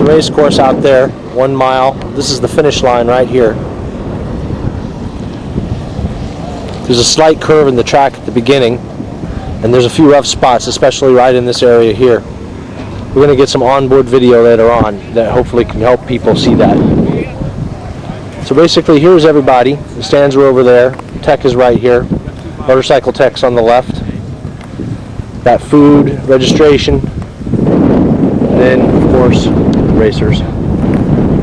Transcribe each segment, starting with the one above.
the race course out there, 1 mile. This is the finish line right here. There's a slight curve in the track at the beginning, and there's a few rough spots, especially right in this area here. We're going to get some onboard video later on that hopefully can help people see that. So basically, here's everybody. The stands are over there. Tech is right here. Motorcycle tech's on the left. Got food, registration, and then, of course, racers.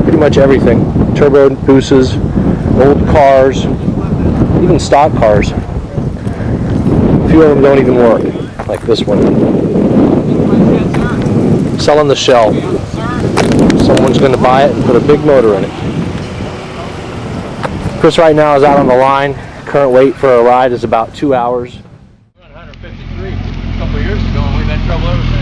Pretty much everything. Turbo boosters, old cars, even stock cars. A few of them don't even work, like this one. Selling the shell. Someone's going to buy it and put a big motor in it. Chris right now is out on the line. Current wait for a ride is about 2 hours. 153 a couple of years ago, and we've had trouble ever since.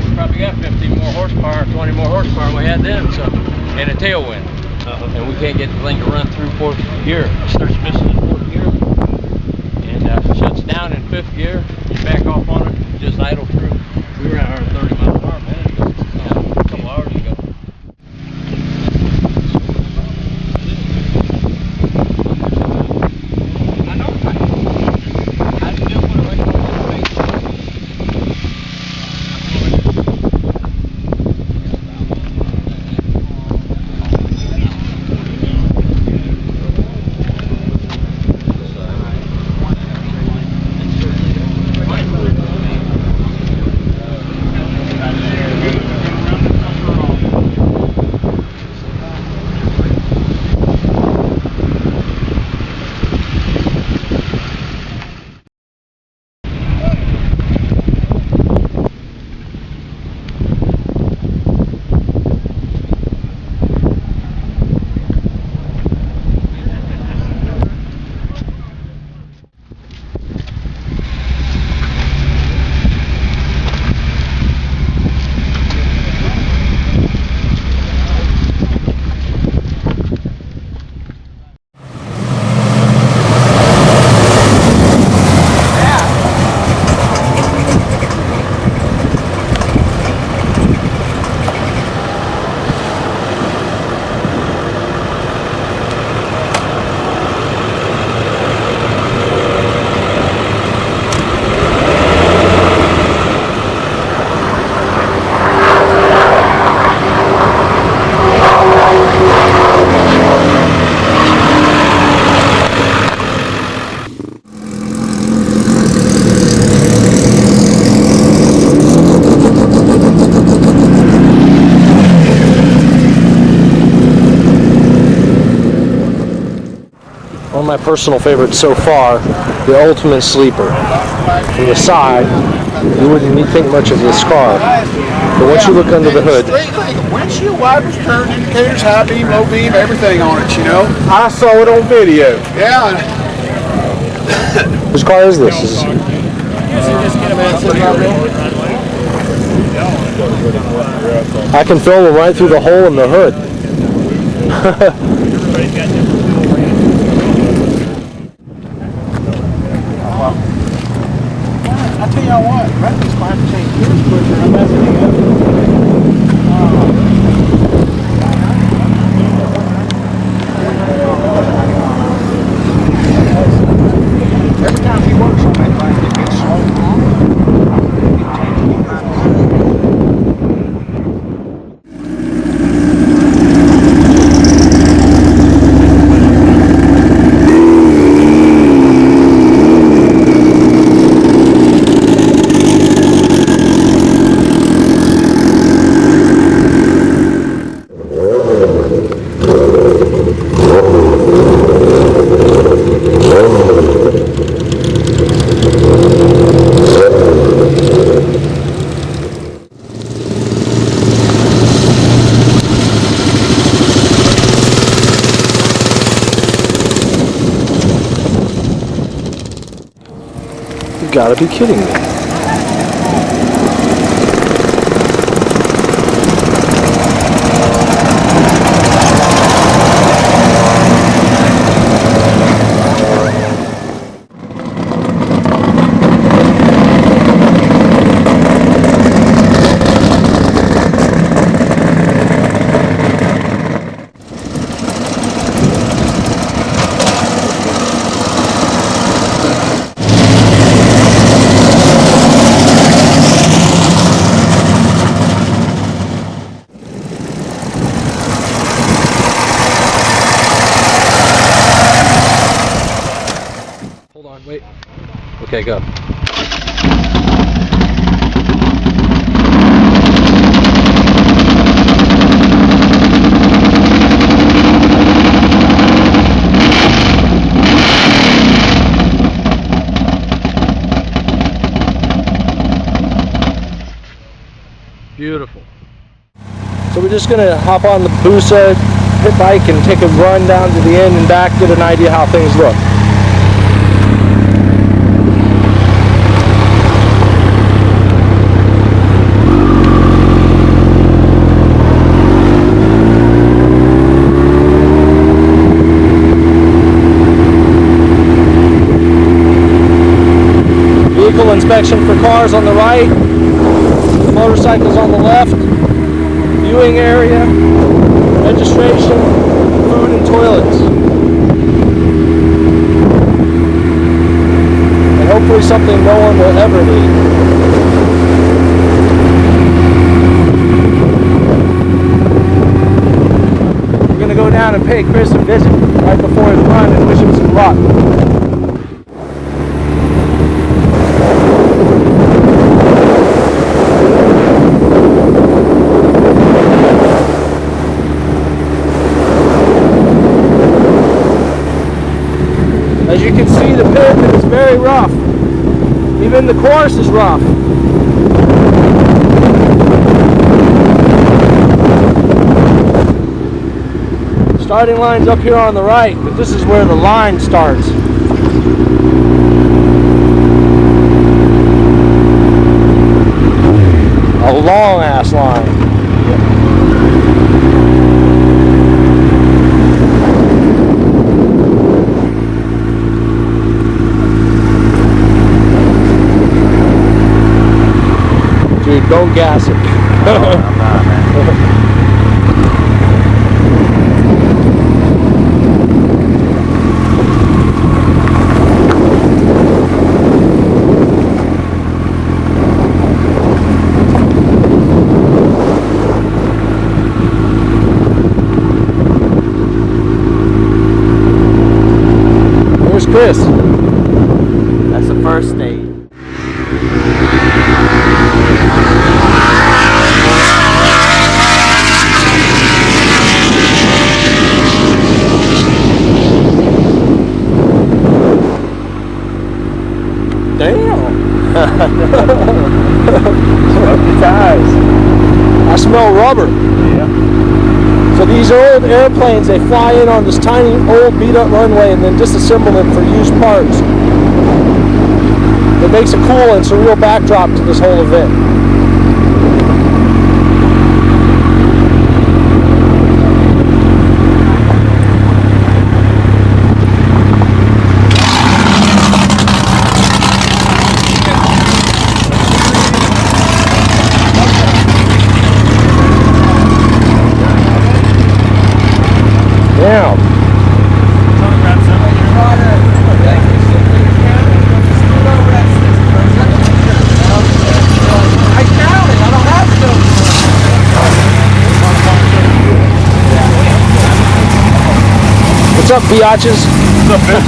We probably got 15 more horsepower, 20 more horsepower than we had then, so, and a tailwind. And we can't get the thing to run through fourth gear. It starts missing in fourth gear, and shuts down in fifth gear. You back off on it, just idle through. We were at 130 miles an hour a minute ago, a couple hours ago. One of my personal favorites so far, the ultimate sleeper. From the side, you wouldn't think much of this car, but once you look under the hood, windshield wipers, turn indicators, high beam, low beam, everything on it, you know. I saw it on video. Yeah. whose car is this? I can film them right through the hole in the hood. I tell y'all what, Racky's might have to change gears quicker. I'm messing it up. Every time he works on that bike, it gets slow. You gotta be kidding me. Okay, go. Beautiful. So we're just gonna hop on the Hayabusa pit bike and take a run down to the end and back, get an idea how things look. Vehicle inspection for cars on the right, motorcycles on the left, viewing area, registration, food and toilets. And hopefully something no one will ever need. We're going to go down and pay Chris a visit right before his run and wish him some luck. As you can see, the pavement is very rough. Even the course is rough. Starting line's up here on the right, but this is where the line starts. A long ass line. Dude, don't gas it. No, I'm not, man. Where's Chris? That's the first stage. Smoky tires. I smell rubber. Yeah. So these are old airplanes. They fly in on this tiny old beat up runway and then disassemble them for used parts. It makes it cool and it's a real backdrop to this whole event. Damn. What's up, biatches? What's up, bitch?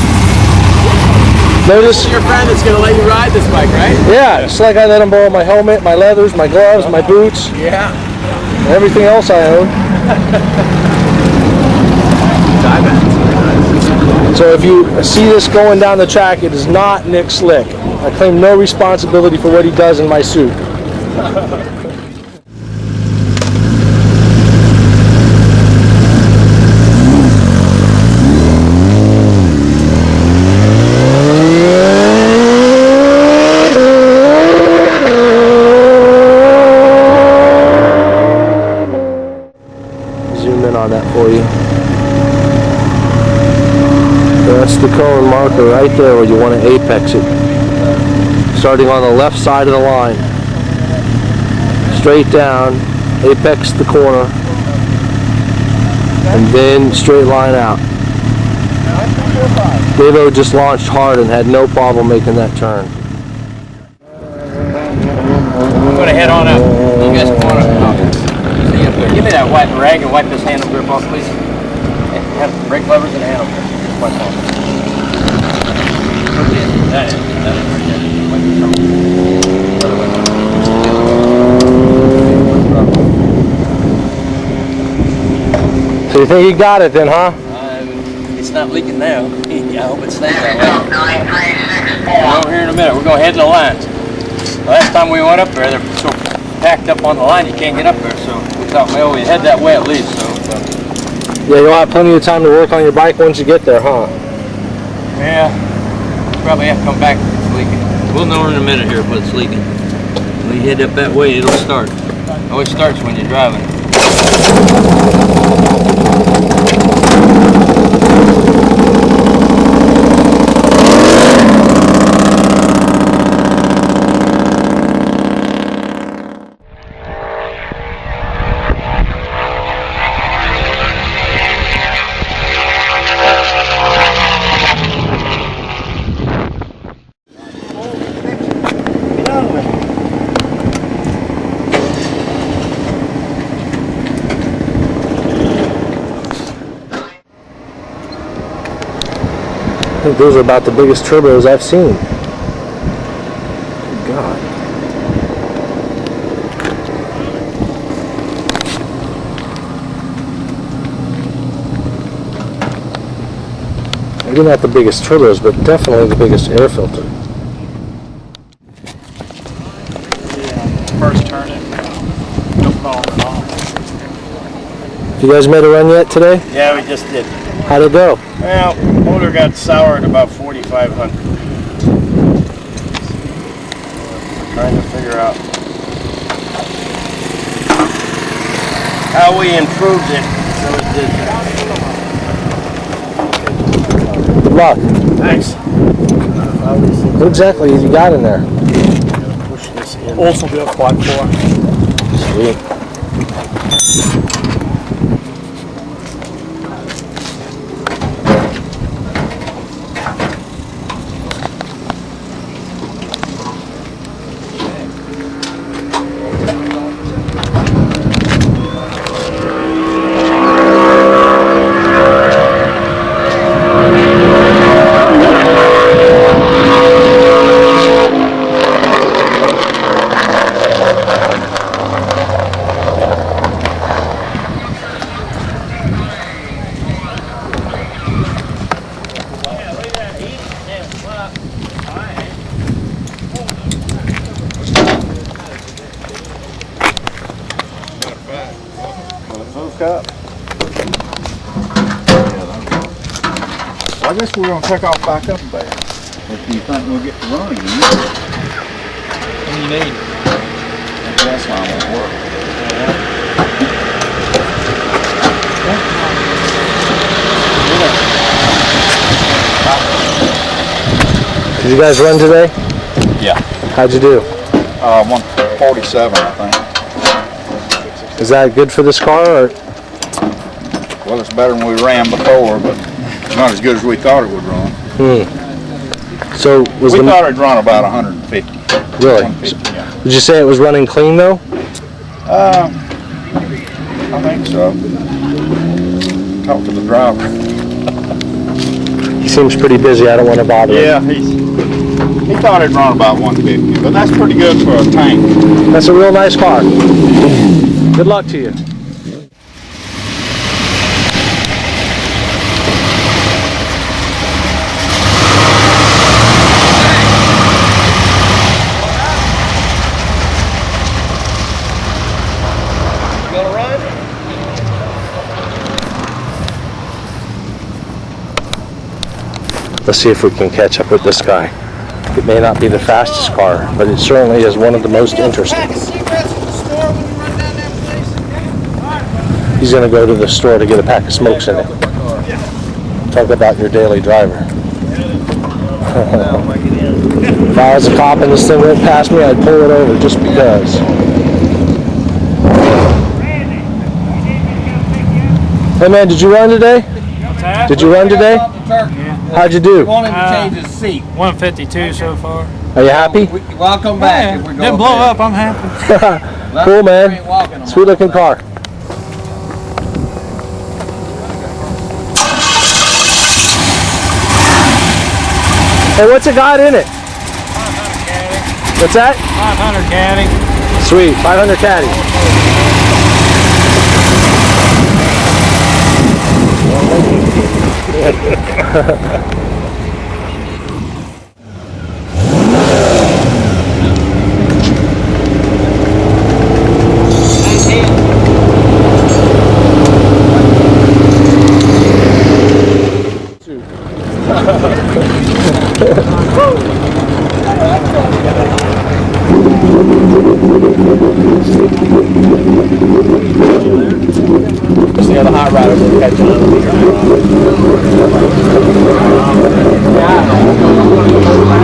Notice? Your friend that's gonna let you ride this bike, right? Yeah, it's like I let him borrow my helmet, my leathers, my gloves, my boots, Yeah. and everything else I own. So if you see this going down the track, it is not Nick Slick. I claim no responsibility for what he does in my suit. Zoom in on that for you. That's the cone marker right there where you want to apex it. Starting on the left side of the line. Straight down, apex the corner, and then straight line out. Davo just launched hard and had no problem making that turn. I'm going to head on up. You guys come on up. See up there. Give me that white rag and wipe this handle grip off, please. And have brake levers and handle grip. Wipe off. That is. So you think you got it then, huh? It's not leaking now. I hope it stays that way. We're over here in a minute. We're going to head to the lines. Last time we went up there, they're so packed up on the line you can't get up there. So we thought, well, we head that way at least. So yeah, you'll have plenty of time to work on your bike once you get there, huh? yeah, probably have to come back if it's leaking. We'll know in a minute here if it's leaking. When you head up that way, it'll start. It always starts when you're driving. I think those are about the biggest turbos I've seen. Good God. Maybe not the biggest turbos, but definitely the biggest air filter. First turning, no problem at all. Have you guys made a run yet today? Yeah, we just did. How'd it go? Well, motor got sour at about 4,500. We're trying to figure out how we improved it so it did that. Good luck. Thanks. What exactly have you got in there? Push this in. Oldsmobile quad 4. Sweet. Up. I guess we're going to take off back up there. If you think we'll get to running, you need. That's not going to work. Did you guys run today? Yeah. How'd you do? 147, I think. Is that good for this car? Or? Well, it's better than we ran before, but not as good as we thought it would run. So was we thought it'd run about 150. Really? 150, yeah. Did you say it was running clean though? I think so. Talk to the driver. He seems pretty busy. I don't want to bother him. Yeah, he thought it'd run about 150, but that's pretty good for a tank. That's a real nice car. Good luck to you. Let's see if we can catch up with this guy. It may not be the fastest car, but it certainly is one of the most interesting. He's going to go to the store to get a pack of smokes in it. Talk about your daily driver. If I was a cop and this thing went past me, I'd pull it over just because. Hey man, did you run today? Did you run today? How'd you do? Want him to change his seat. 152 so far. Are you happy? Well, I'll come back if we go Didn't blow up, I'm happy. Cool, man. Sweet looking car. Hey, what's it got in it? What's that? 500 caddy. Sweet, 500 caddies. See how the hot riders will catch on.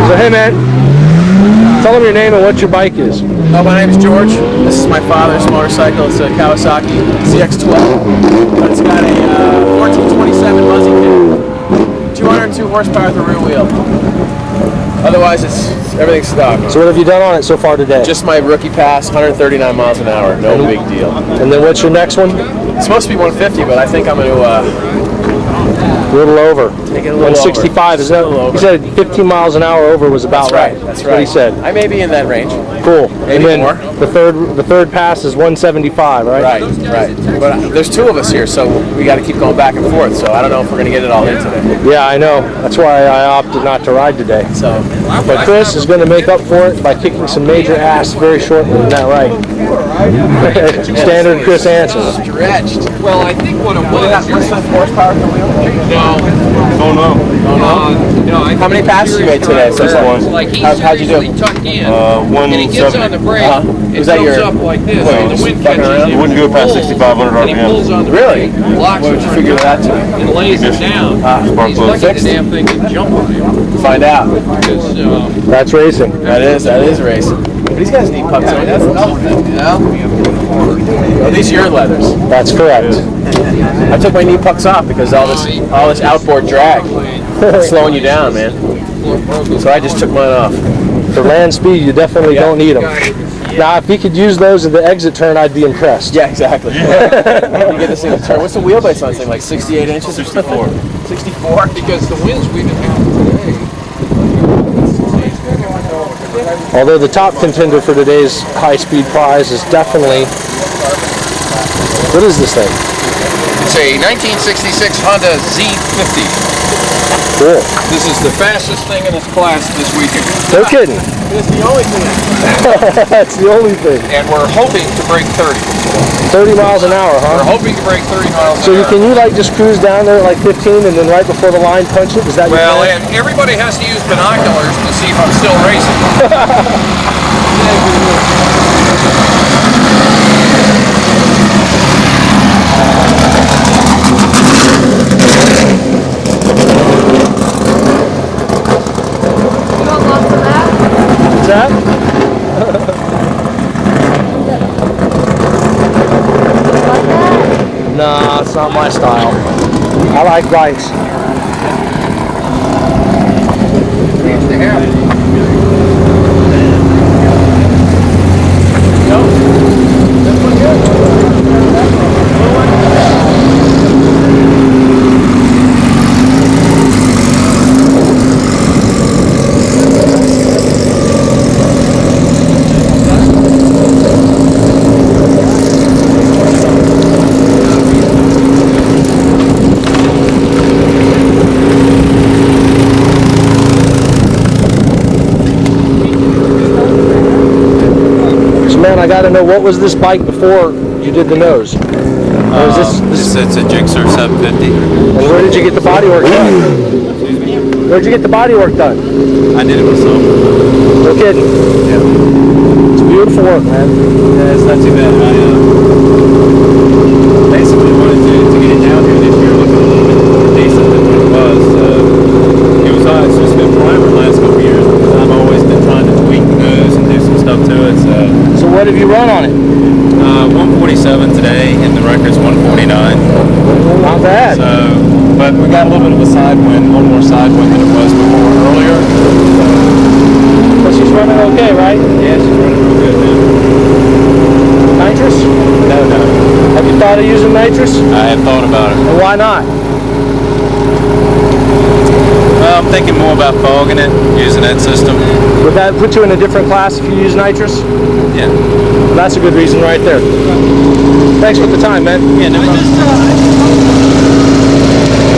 So hey man, tell them your name and what your bike is. Oh, my name is George. This is my father's motorcycle. It's a Kawasaki CX-12. But it's got a 1427 Muzzy kit. 202 horsepower at the rear wheel. Otherwise, everything's stock. So what have you done on it so far today? Just my rookie pass, 139 miles an hour. No big deal. And then what's your next one? It's supposed to be 150, but I think I'm going to A little over. take it a little 165 over. is that? A little over. He said 15 miles an hour over was about That's right. right. That's what right. he said. I may be in that range. Cool. Maybe and then more. the third pass is 175, right? Right. But there's two of us here, so we got to keep going back and forth. So I don't know if we're going to get it all in today. Yeah, I know. That's why I opted not to ride today. So, But Chris is going to make up for it by kicking some major ass very shortly. Isn't that right? Standard Chris answer. stretched. Well, I think what it was. What's the horsepower at the wheel? No. No, I How many passes you made today? Just one. Like he's How'd you do? usually tucked in, and he gets on the brake, it Was that comes your- up like this, Well, and the just wind fucking catches around? him. You wouldn't go past Pulls, 6,500 and he RPM. pulls on the Really? brake, locks Where'd you figure that to? and lays it down. He's lucky the damn thing didn't jump on him. Find out. Because, That's racing. That is racing. But these guys need pucks on. That's nothing, you know? Well, these are your leathers. That's correct. I took my knee pucks off because all this outboard drag is slowing you down, man. So I just took mine off. For land speed, you definitely don't need them. Now, if he could use those at the exit turn, I'd be impressed. Yeah, exactly. You get this thing to turn. What's the wheelbase on this thing? Like 68 inches? 64. 64? because the winds we've been having today, Although the top contender for today's high-speed prize is definitely... What is this thing? it's a 1966 Honda Z50. Cool. This is the fastest thing in its class this weekend. No kidding. It's the only thing. That's the only thing. And we're hoping to break 30. 30 miles an hour, We're huh? hoping to break 30 miles So an hour. can you like just cruise down there at like 15 and then right before the line punch it? Is that your Well, plan? and everybody has to use binoculars to see if I'm still racing. What's that? No, it's not my style. I like bikes. Man, I got to know, what was this bike before you did the nose? Or is this It's a Gixxer 750. and where did you get the body work done? Where'd you get the body work done? I did it myself. No kidding. Yeah. It's beautiful work, man. Yeah, it's not too bad. I basically wanted to get it down here this year looking a little bit more decent than what it was. It's just been primer the last couple of years because I've always been trying to tweak the nose and do some stuff to it. So what have you run on it? 147 today, and the record's 149. Not bad. So, but we got a little bit of a side wind, one more side wind than it was before earlier. But she's running okay, right? Yeah, she's running real good now. Nitrous? No. Have you thought of using nitrous? I have thought about it. And why not? I'm thinking more about fogging it, using that system. Would that put you in a different class if you use nitrous? Yeah. Well, that's a good reason right there. Thanks for the time, man. Yeah, no problem.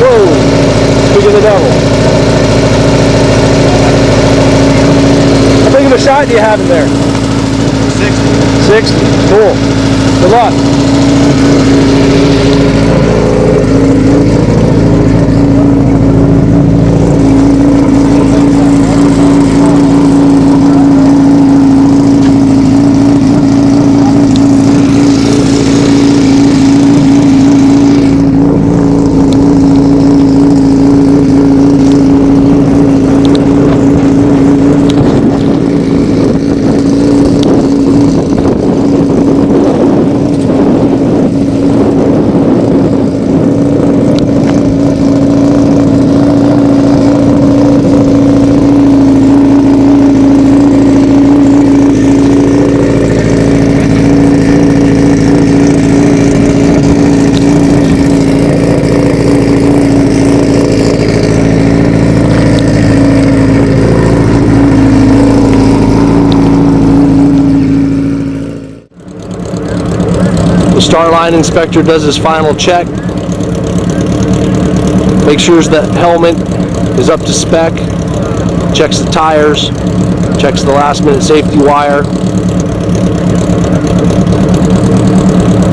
Whoa! Speak of the devil. How big of a shot do you have in there? 60. 60. Cool. Good luck. The start line inspector does his final check. Make sure the helmet is up to spec. Checks the tires. Checks the last minute safety wire.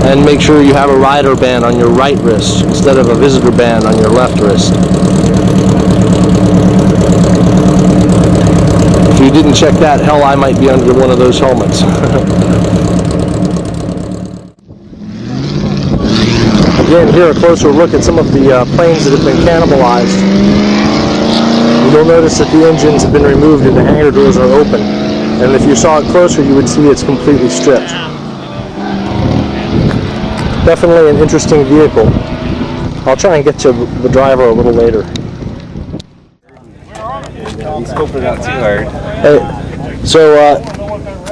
And make sure you have a rider band on your right wrist instead of a visitor band on your left wrist. If you didn't check that, hell, I might be under one of those helmets. Again, here a closer look at some of the planes that have been cannibalized. You'll notice that the engines have been removed and the hangar doors are open. And if you saw it closer, you would see it's completely stripped. Definitely an interesting vehicle. I'll try and get to the driver a little later. He's scoping it out too hard. Hey, so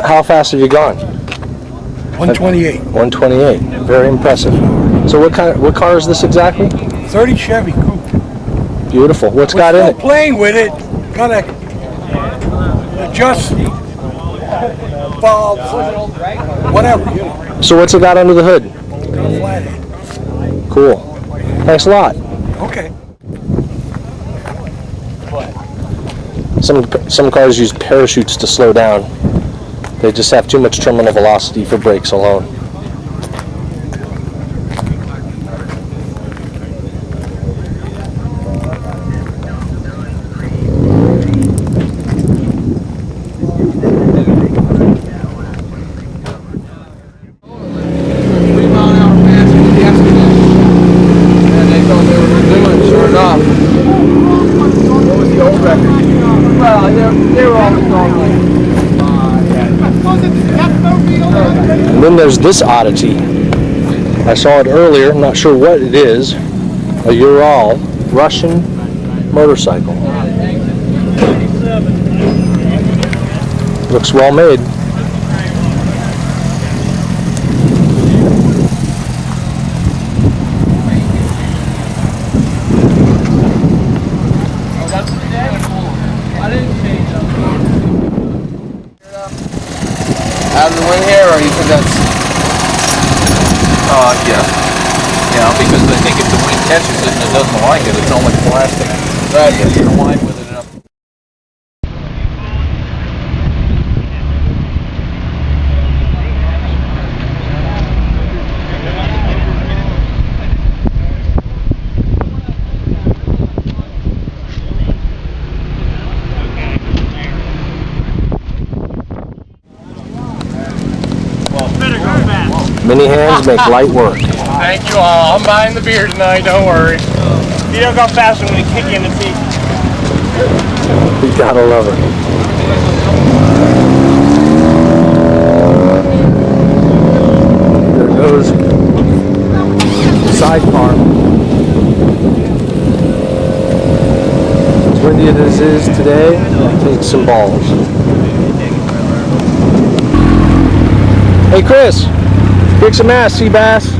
how fast have you gone? 128. 128. Very impressive. So what car is this exactly? 30 Chevy Coupe. Beautiful. What's got in it? Playing with it, gotta adjust valves, whatever, you know. So what's it got under the hood? Flathead. Cool. Thanks a lot. Okay. Some cars use parachutes to slow down. They just have too much terminal velocity for brakes alone. And then there's this oddity. I saw it earlier, not sure what it is. A Ural Russian motorcycle. Looks well made. Out of the way here, or you think that's... Yeah. Yeah, because I think if the wind catches it and it doesn't like it, it's only plastic. right? It's going to wind with it enough. Many hands make light work. Thank you all. I'm buying the beer tonight, don't worry. You don't go faster when we kick you in the teeth. You gotta love it. There goes the sidecar. As windy as it is today, take some balls. Hey Chris, kick some ass, sea bass.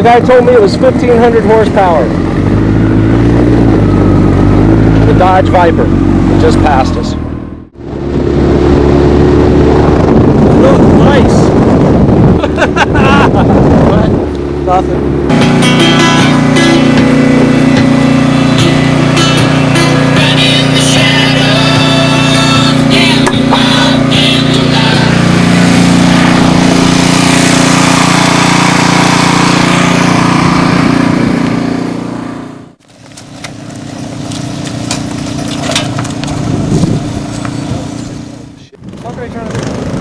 My guy told me it was 1,500 horsepower. The Dodge Viper. It just passed us. Nice. What? Nothing.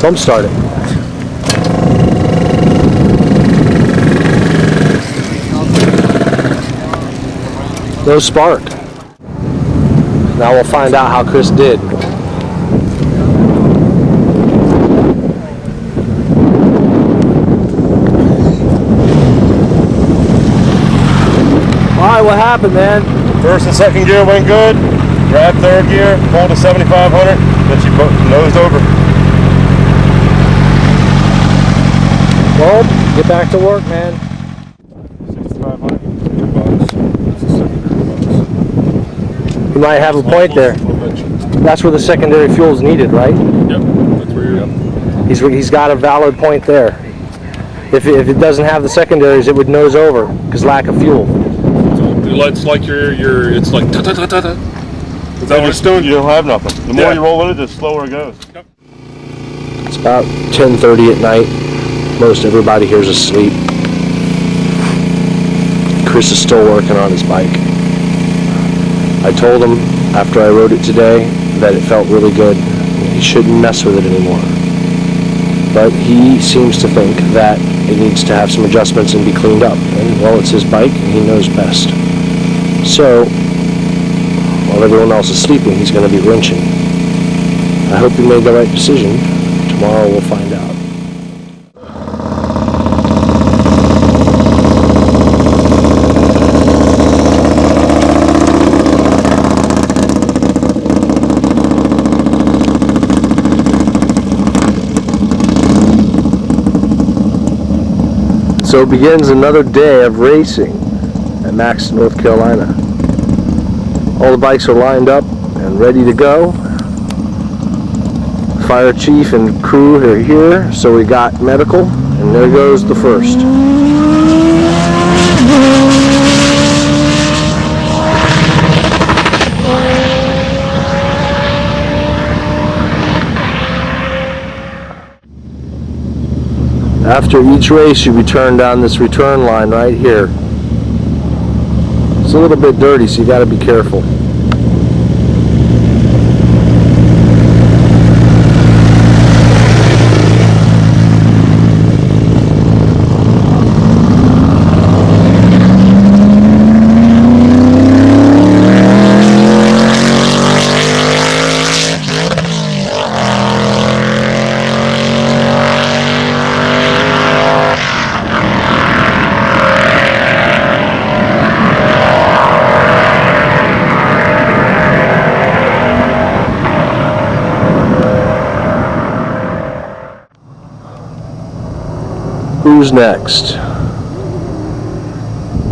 Don't start it. No spark. Now we'll find out how Chris did. Alright, what happened, man? First and second gear went good. Grabbed third gear, pulled to 7,500, then she nosed over. Well, get back to work, man. 6,500. You might have a point there. That's where the secondary fuel is needed, right? Yep, that's where you're at. He's got a valid point there. If it doesn't have the secondaries, it would nose over because lack of fuel. So it's like it's like ta-ta-ta-ta-ta. Without your stone, you don't have nothing. The more you roll it, the slower it goes. Yep. It's about 10:30 at night. Most everybody here's asleep. Chris is still working on his bike. I told him after I rode it today that it felt really good. He shouldn't mess with it anymore. But he seems to think that it needs to have some adjustments and be cleaned up. And well, it's his bike and he knows best. So, while everyone else is sleeping, he's going to be wrenching. I hope he made the right decision. Tomorrow we'll find out. So begins another day of racing at Maxton, North Carolina. All the bikes are lined up and ready to go. Fire chief and crew are here, so we got medical, and there goes the first. After each race, you return down this return line right here. It's a little bit dirty, so you got to be careful. Who's next?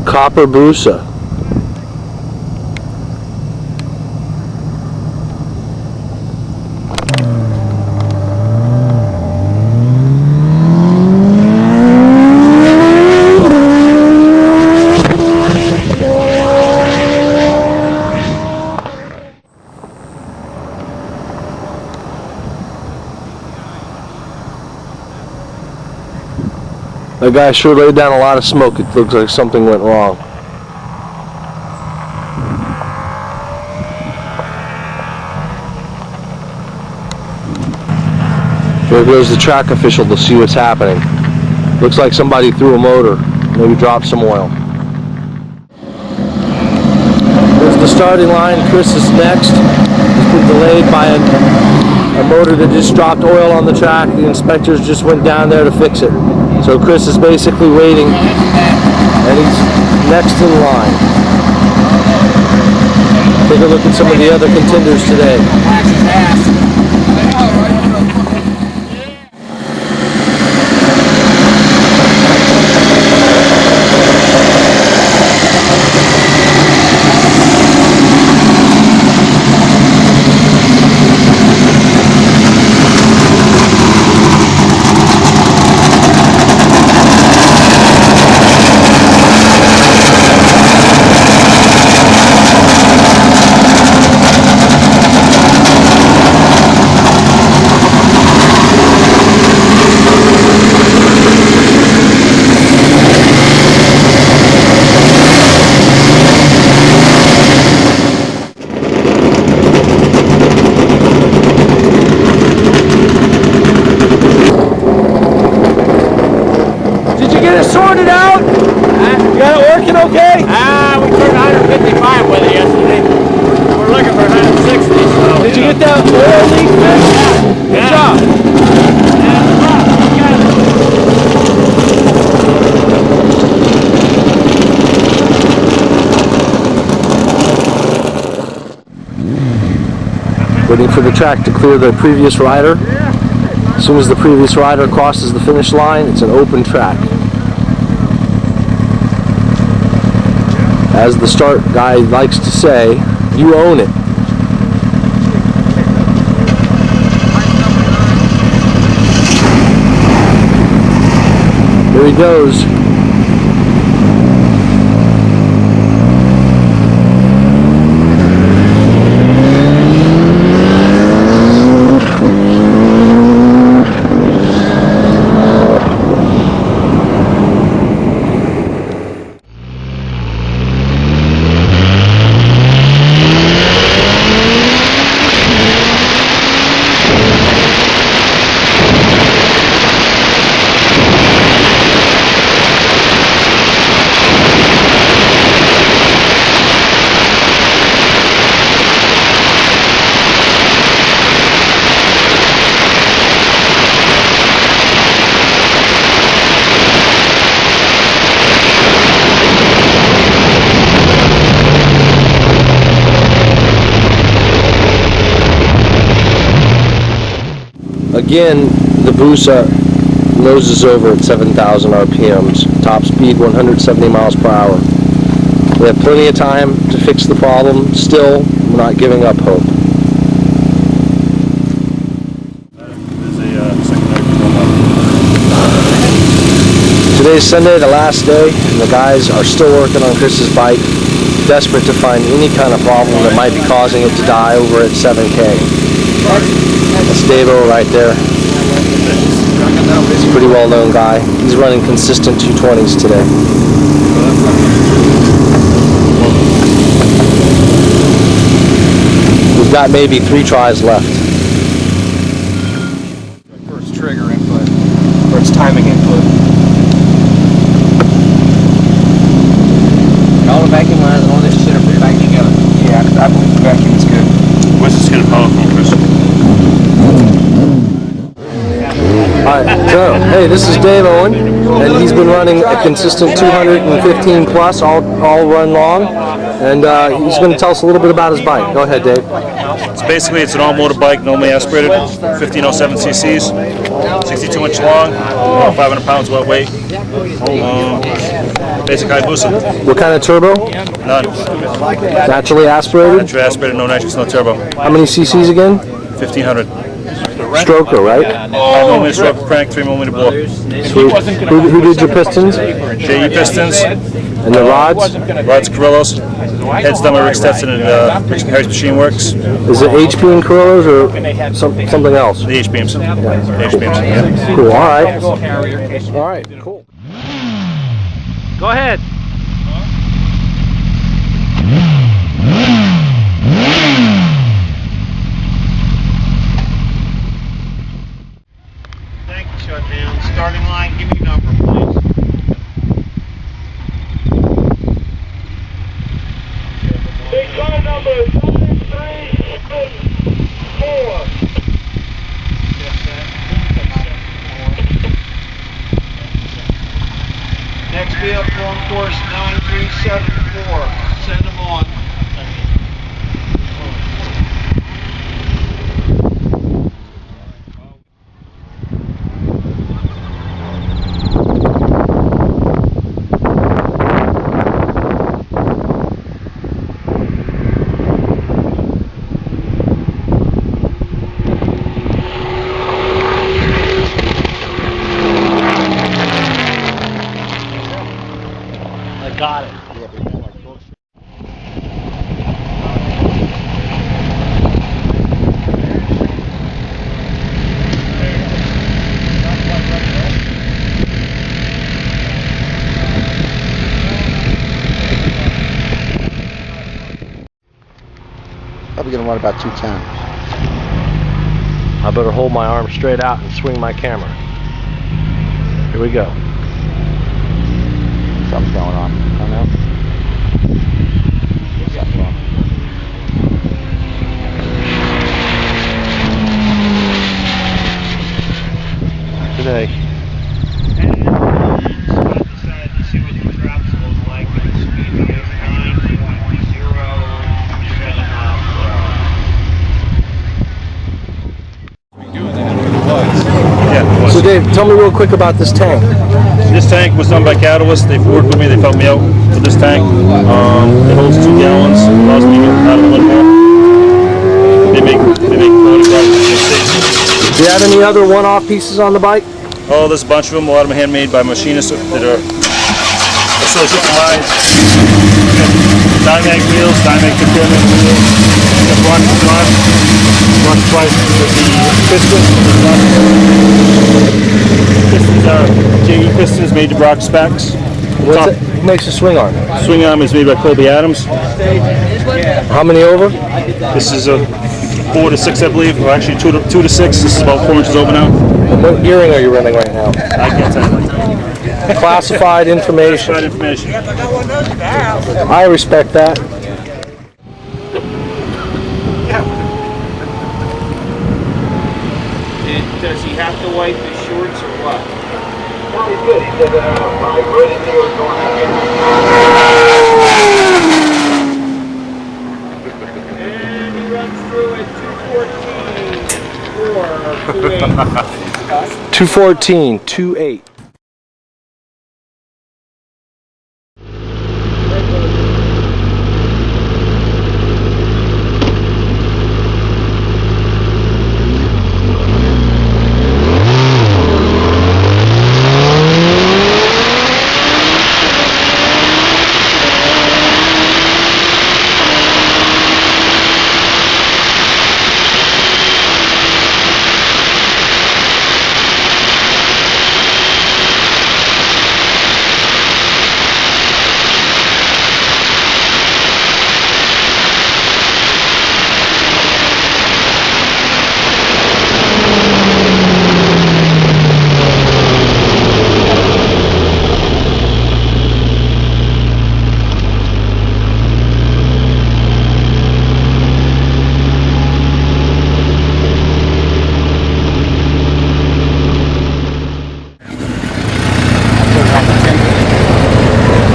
Hayabusa. That guy sure laid down a lot of smoke. It looks like something went wrong. There goes the track official to see what's happening. Looks like somebody threw a motor, maybe dropped some oil. There's the starting line. Chris is next. He's been delayed by a motor that just dropped oil on the track. The inspectors just went down there to fix it. So Chris is basically waiting, and he's next in line. Take a look at some of the other contenders today. okay? Ah, we turned 155 with it yesterday. We're looking for 160. So, Did you get that oil leak fixed? Good job. Waiting for the track to clear the previous rider. As soon as the previous rider crosses the finish line, it's an open track. As the start guy likes to say, you own it. Here he goes. Again, the Busa noses over at 7,000 RPMs, top speed 170 miles per hour. We have plenty of time to fix the problem. Still, we're not giving up hope. Today's Sunday, the last day, and the guys are still working on Chris's bike, desperate to find any kind of problem that might be causing it to die over at 7K. That's Davo right there. He's a pretty well-known guy. He's running consistent 220s today. We've got maybe 3 tries left. First trigger input, or its timing input. all the vacuum lines and all this shit are put back together. Yeah, I believe the vacuum is good. Where's this gonna power from, Chris? Alright, so, hey, this is Dave Owen, and he's been running a consistent 215 plus all run long, and he's going to tell us a little bit about his bike. Go ahead, Dave. It's an all-motor bike, normally aspirated, 1507 cc's, 62-inch long, 500 pounds wet weight, basic Hayabusa. What kind of turbo? None. Naturally aspirated? Naturally aspirated, no nitrous, no turbo. How many cc's again? 1500. Stroker, right? 5mm stroke crank, 3mm bore. Sweet. Who did your pistons? JE pistons. And the rods? Rods Carrillos. Heads done by Rick Stetson and Harry's Machine Works. Is it H-beam Carrillos or something else? The H-beams. The H-beams, yeah. Cool, alright. Alright, cool. Go ahead. Tank shut down. Starting line, give me your number, please. Big car number 7374. Next vehicle on course 9374. Send them on. Got it. Probably gonna run about 210. I better hold my arm straight out and swing my camera. Here we go. Something's going on. I don't know. Okay. Decided to see what the traps look like at a speed of 9.07 miles per hour. Yeah. So Dave, tell me real quick about this tank. This tank was done by Catalyst. They've worked with me. They've helped me out with this tank. It holds 2 gallons. Allows me to get out of the more. They make photographs. Do you have any other one-off pieces on the bike? Oh, there's a bunch of them. A lot of them handmade by machinists that are associates of mine. Dymag wheels, Dymag procurement wheels. Brought twice with the pistons. Pistons are JE pistons made to Brock specs. Who makes the swing arm? Swing arm is made by Colby Adams. How many over? This is a 4 to 6, I believe, or actually 2 to 6. This is about 4 inches over now. And what gearing are you running right now? I can't tell you. Classified information. Classified information. I respect that. Does he have to wipe his shorts or what? No, he's good. He said, my good in there was going And he runs through at 2:14.4 or 2:8. 214, 2.8.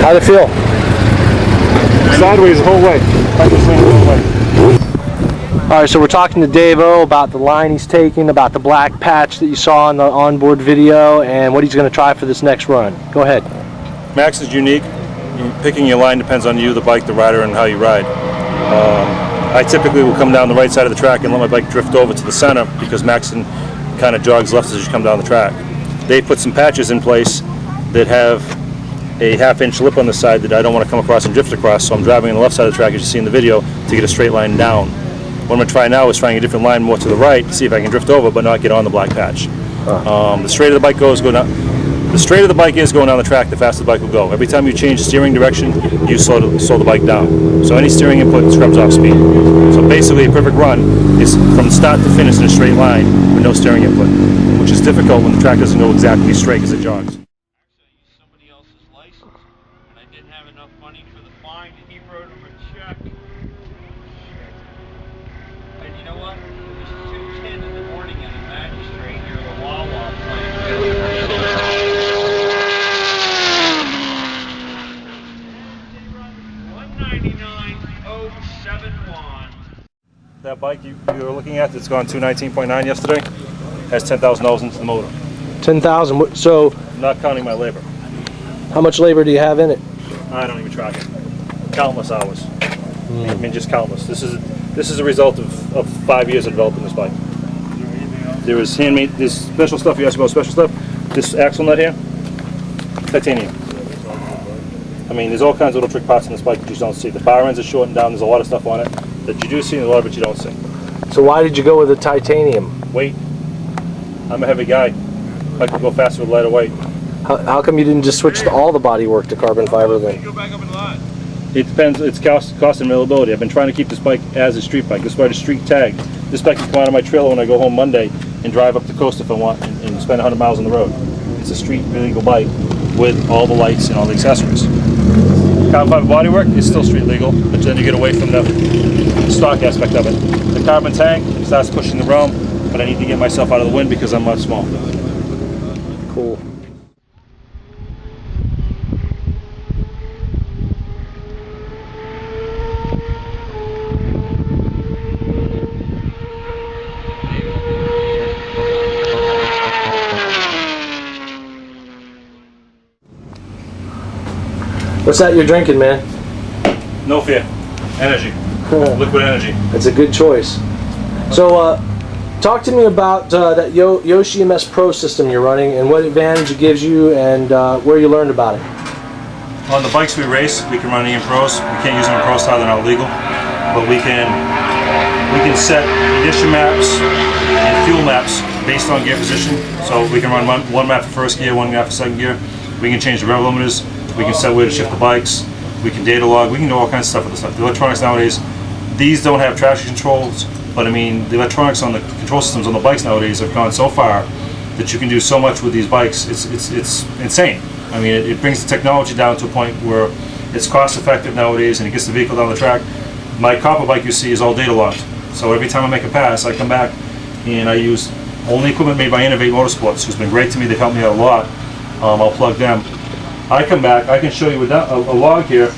How'd it feel? Sideways the whole way. Alright, so we're talking to Dave-O about the line he's taking, about the black patch that you saw in the onboard video, and what he's going to try for this next run. Go ahead. Maxton's unique. Picking your line depends on you, the bike, the rider, and how you ride. I typically will come down the right side of the track and let my bike drift over to the center because Maxton kind of jogs left as you come down the track. They put some patches in place that have a half-inch lip on the side that I don't want to come across and drift across, so I'm driving on the left side of the track, as you see in the video, to get a straight line down. What I'm going to try now is trying a different line more to the right, see if I can drift over but not get on the black patch. The straighter the bike goes, the straighter the bike is going down the track, the faster the bike will go. Every time you change steering direction, you slow the bike down. So any steering input scrubs off speed. So basically a perfect run is from start to finish in a straight line with no steering input, which is difficult when the track doesn't go exactly straight as it jogs. Money for the fine, and he wrote him a check. And you know what? It was 2:10 in the morning at a magistrate near the Wawa plant. 199.071. That bike you were looking at that's gone 219.9 yesterday has $10,000 into the motor. 10,000. So, not counting my labor. how much labor do you have in it? I don't even track it. Countless hours. I mean, just countless. This is a result of 5 years of developing this bike. There is handmade, there's special stuff. You asked about special stuff. This axle nut here, titanium. I mean, there's all kinds of little trick parts in this bike that you don't see. The power ends are shortened down. There's a lot of stuff on it that you do see, and a lot of it you don't see. So why did you go with the titanium? Weight. I'm a heavy guy. I can go faster with lighter weight. How come you didn't just switch all the body work to carbon fiber then? It depends. It's cost and availability. I've been trying to keep this bike as a street bike. This is why it's street tagged. This bike can come out of my trailer when I go home Monday and drive up the coast if I want and spend 100 miles on the road. It's a street legal bike with all the lights and all the accessories. Carbon fiber bodywork is still street legal, but then you get away from the stock aspect of it. The carbon tank starts pushing the realm, but I need to get myself out of the wind because I'm much small. Cool. What's that you're drinking, man? No fear. Energy. Liquid energy. That's a good choice. So, talk to me about that Yoshi MS Pro system you're running and what advantage it gives you and where you learned about it. On the bikes we race, we can run EM Pros. We can't use them in Pro Style, they're not legal. But we can set ignition maps and fuel maps based on gear position. So we can run one map for first gear, one map for second gear. We can change the rev limiters. We can set where to shift the bikes. We can data log. We can do all kinds of stuff with this stuff. The electronics nowadays, these don't have traction controls, but I mean, the electronics on the control systems on the bikes nowadays have gone so far that you can do so much with these bikes. It's insane. I mean, it brings the technology down to a point where it's cost effective nowadays and it gets the vehicle down the track. My copper bike you see is all data logged. So every time I make a pass, I come back and I use only equipment made by Innovate Motorsports, who's been great to me. They've helped me out a lot. I'll plug them. I come back, I can show you a log here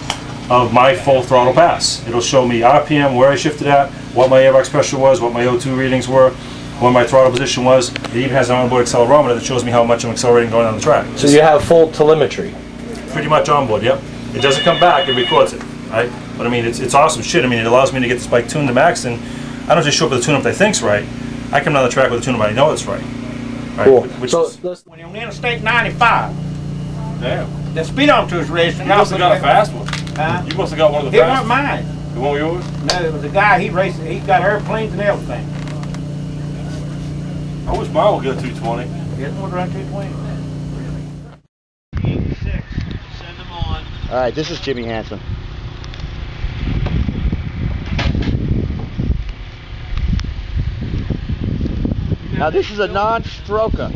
of my full throttle pass. It'll show me RPM, where I shifted at, what my airbox pressure was, what my O2 readings were, what my throttle position was. It even has an onboard accelerometer that shows me how much I'm accelerating going down the track. So you have full telemetry? Pretty much onboard, yep. It doesn't come back, it records it, right? But I mean, it's awesome shit. I mean, it allows me to get this bike tuned to Maxton. I don't just show up with a tune-up that I think's right. I come down the track with a tune-up I know it's right. Cool. When you're on Interstate 95, Damn. the speedometer was racing. You must have got a fast one. Huh? You must have got one of the It fast wasn't mine. It wasn't yours? No, it was a guy, he raced, he got airplanes and everything. I wish mine would go 220. It would run 220. 86, send them on. All right, this is Jimmy Hansen. Now this is a non-stroker.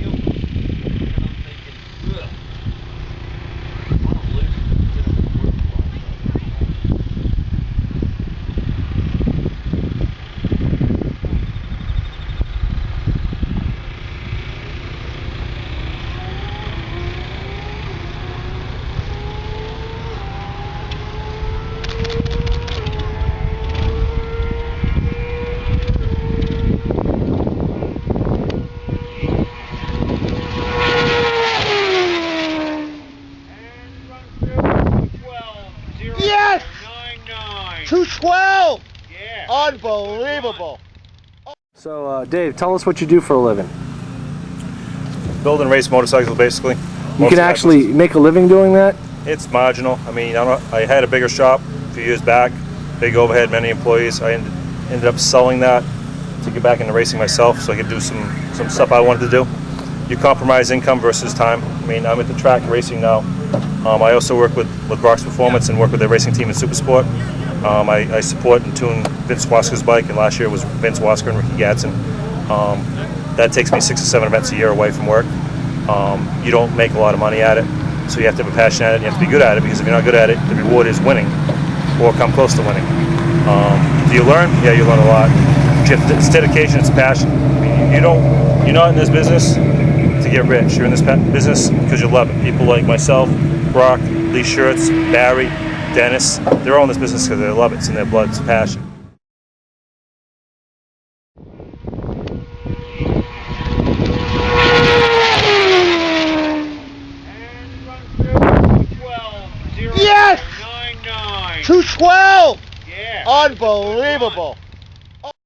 Yes! 212! Yeah. Unbelievable! So, Dave, tell us what you do for a living. Build and race motorcycles, basically. You can actually make a living doing that? It's marginal. I mean, I had a bigger shop a few years back, big overhead, many employees. I ended up selling that to get back into racing myself so I could do some stuff I wanted to do. You compromise income versus time. I mean, I'm at the track racing now. I also work with Brock's Performance and work with their racing team in Supersport. I support and tune Vince Wasker's bike, and last year it was Vince Wasker and Ricky Gadsden. That takes me 6 or 7 events a year away from work. You don't make a lot of money at it, so you have to have a passion at it, and you have to be good at it, because if you're not good at it, the reward is winning, or come close to winning. Do you learn? Yeah, you learn a lot. It's dedication, it's passion. I mean, you're not in this business to get rich. You're in this business because you love it. People like myself, Brock, Lee Shirts, Barry, Dennis, they're all in this business because they love it. It's in their blood, it's a passion. Yes! 212! Yeah. Unbelievable!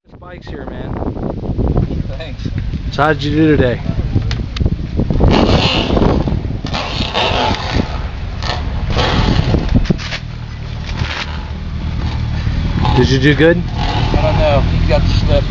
This bike's here, man. Thanks. So how did you do today? Did you do good? I don't know. He got the slip.